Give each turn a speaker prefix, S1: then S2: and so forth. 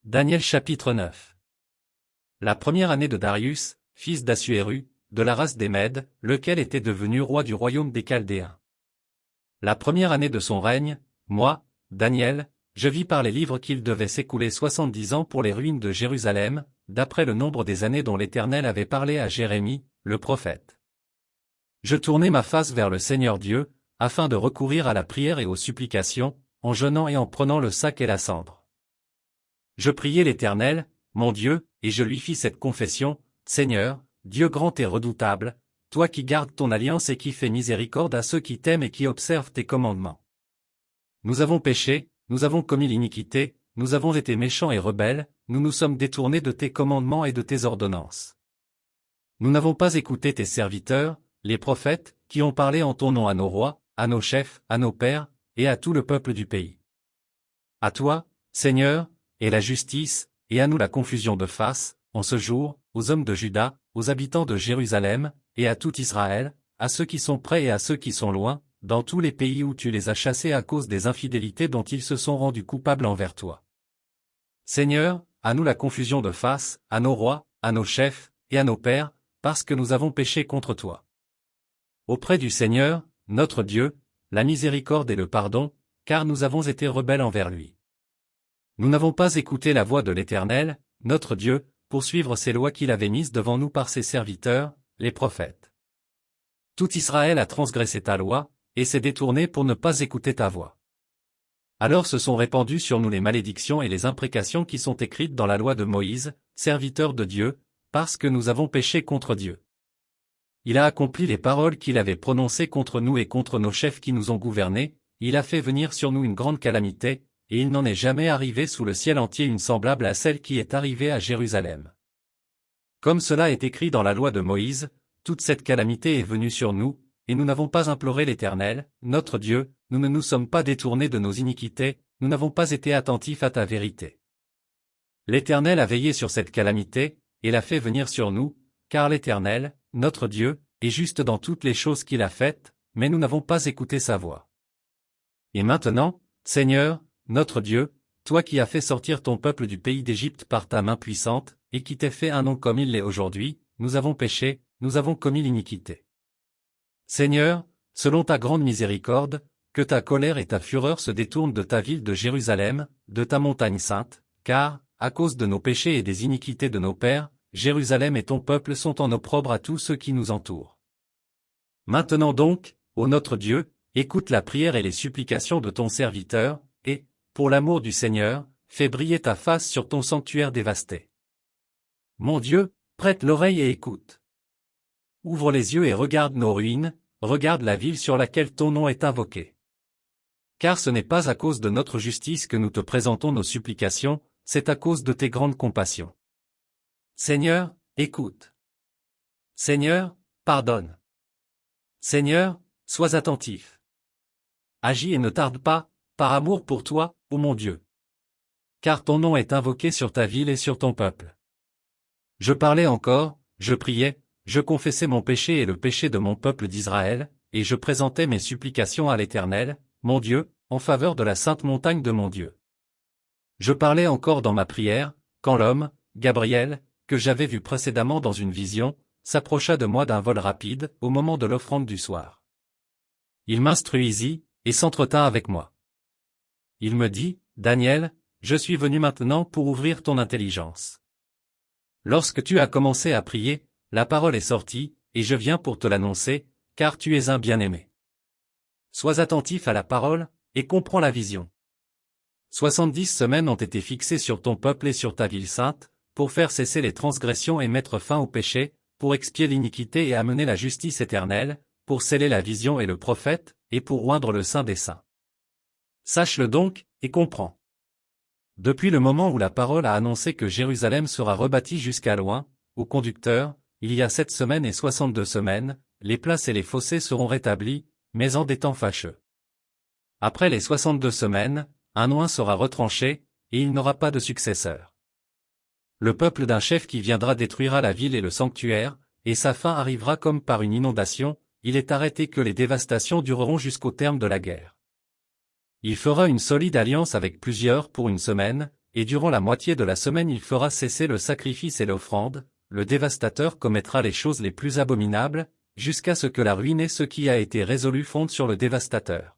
S1: Daniel chapitre 9. La première année de Darius, fils d'Assuéru, de la race des Mèdes, lequel était devenu roi du royaume des Chaldéens. La première année de son règne, moi, Daniel, je vis par les livres qu'il devait s'écouler 70 ans pour les ruines de Jérusalem, d'après le nombre des années dont l'Éternel avait parlé à Jérémie, le prophète. Je tournai ma face vers le Seigneur Dieu, afin de recourir à la prière et aux supplications, en jeûnant et en prenant le sac et la cendre. Je priai l'Éternel, mon Dieu, et je lui fis cette confession: Seigneur, Dieu grand et redoutable, toi qui gardes ton alliance et qui fais miséricorde à ceux qui t'aiment et qui observent tes commandements. Nous avons péché, nous avons commis l'iniquité, nous avons été méchants et rebelles, nous nous sommes détournés de tes commandements et de tes ordonnances. Nous n'avons pas écouté tes serviteurs, les prophètes, qui ont parlé en ton nom à nos rois, à nos chefs, à nos pères, et à tout le peuple du pays. À toi, Seigneur, est la justice, et à nous la confusion de face, en ce jour, aux hommes de Juda, aux habitants de Jérusalem, et à tout Israël, à ceux qui sont près et à ceux qui sont loin, dans tous les pays où tu les as chassés à cause des infidélités dont ils se sont rendus coupables envers toi. Seigneur, à nous la confusion de face, à nos rois, à nos chefs, et à nos pères, parce que nous avons péché contre toi. Auprès du Seigneur, notre Dieu, la miséricorde et le pardon, car nous avons été rebelles envers lui. Nous n'avons pas écouté la voix de l'Éternel, notre Dieu, pour suivre ses lois qu'il avait mises devant nous par ses serviteurs, les prophètes. Tout Israël a transgressé ta loi, et s'est détourné pour ne pas écouter ta voix. Alors se sont répandues sur nous les malédictions et les imprécations qui sont écrites dans la loi de Moïse, serviteur de Dieu, parce que nous avons péché contre Dieu. Il a accompli les paroles qu'il avait prononcées contre nous et contre nos chefs qui nous ont gouvernés, il a fait venir sur nous une grande calamité, et il n'en est jamais arrivé sous le ciel entier une semblable à celle qui est arrivée à Jérusalem. Comme cela est écrit dans la loi de Moïse, toute cette calamité est venue sur nous, et nous n'avons pas imploré l'Éternel, notre Dieu, nous ne nous sommes pas détournés de nos iniquités, nous n'avons pas été attentifs à ta vérité. L'Éternel a veillé sur cette calamité, et l'a fait venir sur nous, car l'Éternel, notre Dieu, est juste dans toutes les choses qu'il a faites, mais nous n'avons pas écouté sa voix. Et maintenant, Seigneur, notre Dieu, toi qui as fait sortir ton peuple du pays d'Égypte par ta main puissante, et qui t'es fait un nom comme il l'est aujourd'hui, nous avons péché, nous avons commis l'iniquité. Seigneur, selon ta grande miséricorde, que ta colère et ta fureur se détournent de ta ville de Jérusalem, de ta montagne sainte, car, à cause de nos péchés et des iniquités de nos pères, Jérusalem et ton peuple sont en opprobre à tous ceux qui nous entourent. Maintenant donc, ô notre Dieu, écoute la prière et les supplications de ton serviteur, et, pour l'amour du Seigneur, fais briller ta face sur ton sanctuaire dévasté. Mon Dieu, prête l'oreille et écoute. Ouvre les yeux et regarde nos ruines, regarde la ville sur laquelle ton nom est invoqué. Car ce n'est pas à cause de notre justice que nous te présentons nos supplications, c'est à cause de tes grandes compassions. Seigneur, écoute. Seigneur, pardonne. Seigneur, sois attentif. Agis et ne tarde pas, par amour pour toi, ô mon Dieu. Car ton nom est invoqué sur ta ville et sur ton peuple. Je parlais encore, je priais, je confessais mon péché et le péché de mon peuple d'Israël, et je présentais mes supplications à l'Éternel, mon Dieu, en faveur de la sainte montagne de mon Dieu. Je parlais encore dans ma prière, quand l'homme, Gabriel, que j'avais vu précédemment dans une vision, s'approcha de moi d'un vol rapide, au moment de l'offrande du soir. Il m'instruisit, et s'entretint avec moi. Il me dit, Daniel, je suis venu maintenant pour ouvrir ton intelligence. Lorsque tu as commencé à prier, la parole est sortie, et je viens pour te l'annoncer, car tu es un bien-aimé. Sois attentif à la parole, et comprends la vision. 70 semaines ont été fixées sur ton peuple et sur ta ville sainte, pour faire cesser les transgressions et mettre fin au péché, pour expier l'iniquité et amener la justice éternelle, pour sceller la vision et le prophète, et pour oindre le Saint des saints. Sache-le donc, et comprends. Depuis le moment où la parole a annoncé que Jérusalem sera rebâtie jusqu'à loin, au conducteur, il y a 7 semaines et 62 semaines, les places et les fossés seront rétablis, mais en des temps fâcheux. Après les 62 semaines, un oint sera retranché, et il n'aura pas de successeur. Le peuple d'un chef qui viendra détruira la ville et le sanctuaire, et sa fin arrivera comme par une inondation, il est arrêté que les dévastations dureront jusqu'au terme de la guerre. Il fera une solide alliance avec plusieurs pour une semaine, Et durant la moitié de la semaine il fera cesser le sacrifice et l'offrande, le dévastateur commettra les choses les plus abominables, jusqu'à ce que la ruine et ce qui a été résolu fondent sur le dévastateur.